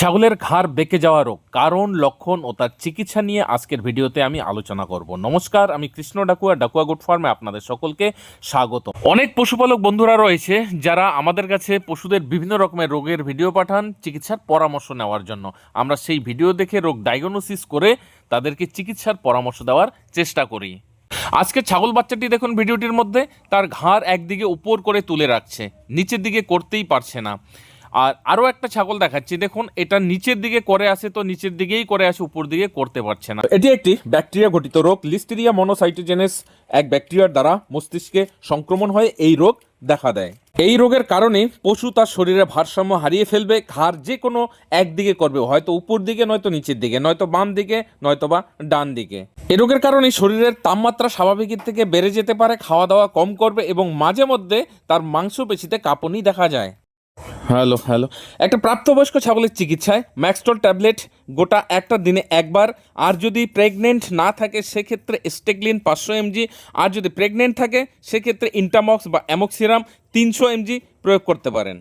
ছাগলের ঘাড় বেঁকে যাওয়া রোগ, কারণ, লক্ষণ ও তার চিকিৎসা নিয়ে আজকের ভিডিওতে আমি আলোচনা করব। নমস্কার, আমি কৃষ্ণ ডাকুয়া, ডাকুয়া গুড ফার্মে আপনাদের সকলকে স্বাগত। অনেক পশুপালক বন্ধুরা রয়েছে যারা আমাদের কাছে পশুদের বিভিন্ন রকমের রোগের ভিডিও পাঠান চিকিৎসার পরামর্শ নেওয়ার জন্য। আমরা সেই ভিডিও দেখে রোগ ডায়াগনোসিস করে তাদেরকে চিকিৎসার পরামর্শ দেওয়ার চেষ্টা করি। আজকে ছাগল বাচ্চাটি দেখুন ভিডিওটির মধ্যে, তার ঘাড় একদিকে উপর করে তুলে রাখছে, নিচের দিকে করতেই পারছে না। আর আরও একটা ছাগল দেখাচ্ছি, দেখুন এটা নিচের দিকে করে আসে তো নিচের দিকেই করে আসে, উপর দিকে করতে পারছে না। এটি একটি ব্যাকটেরিয়া ঘটিত রোগ। লিস্টেরিয়া মনোসাইটোজেনেস এক ব্যাকটেরিয়ার দ্বারা মস্তিষ্কে সংক্রমণ হয়ে এই রোগ দেখা দেয়। এই রোগের কারণে পশু তার শরীরে ভারসাম্য হারিয়ে ফেলবে, ঘাড় যে কোনো একদিকে করবে, হয়তো উপর দিকে, নয়তো নিচের দিকে, নয়তো বাম দিকে, নয়তো বা ডান দিকে। এই রোগের কারণে শরীরের তাপমাত্রা স্বাভাবিকের থেকে বেড়ে যেতে পারে, খাওয়া দাওয়া কম করবে এবং মাঝে মধ্যে তার মাংসপেশিতে কাঁপুনি দেখা যায়। হ্যালো, একটা প্রাপ্তবয়স্ক ছাগলের চিকিৎসায় ম্যাক্সটল ট্যাবলেট গোটা একটা দিনে একবার, আর যদি প্রেগনেন্ট না থাকে সেক্ষেত্রে স্টেগলিন 500 mg, আর যদি প্রেগনেন্ট থাকে সেক্ষেত্রে ইন্টামক্স বা অ্যামোক্সিরাম 300 mg প্রয়োগ করতে পারেন।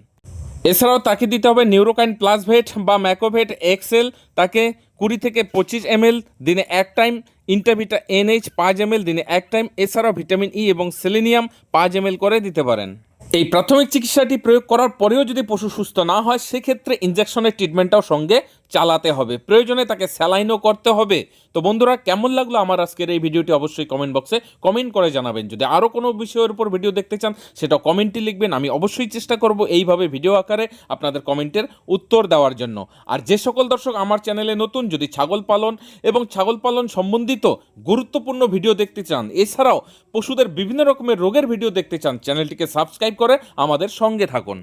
এছাড়াও তাকে দিতে হবে নিউরোকাইন প্লাসভেট বা ম্যাকোভেট এক্সেল, তাকে 20 থেকে 25 ml দিনে এক টাইম, ইন্টারভিটা NH 5 ml দিনে এক টাইম, এছাড়াও ভিটামিন ই এবং সেলেনিয়াম 5 ml করে দিতে পারেন। এই প্রাথমিক চিকিৎসাটি প্রয়োগ করার পরেও যদি পশু সুস্থ না হয় সেক্ষেত্রে ইনজেকশনের ট্রিটমেন্টটাও সঙ্গে চালাতে হবে, প্রয়োজনে তাকে স্যালাইনও করতে হবে। তো বন্ধুরা, কেমন লাগলো আমার আজকের এই ভিডিওটি অবশ্যই কমেন্ট বক্সে কমেন্ট করে জানাবেন। যদি আরও কোনো বিষয়ের উপর ভিডিও দেখতে চান সেটা কমেন্টে লিখবেন, আমি অবশ্যই চেষ্টা করব এইভাবে ভিডিও আকারে আপনাদের কমেন্টের উত্তর দেওয়ার জন্য। আর যে সকল দর্শক আমার চ্যানেলে নতুন, যদি ছাগল পালন এবং ছাগল পালন সম্বন্ধিত গুরুত্বপূর্ণ ভিডিও দেখতে চান, এছাড়াও পশুদের বিভিন্ন রকমের রোগের ভিডিও দেখতে চান, চ্যানেলটিকে সাবস্ক্রাইব করে আমাদের সঙ্গে থাকুন।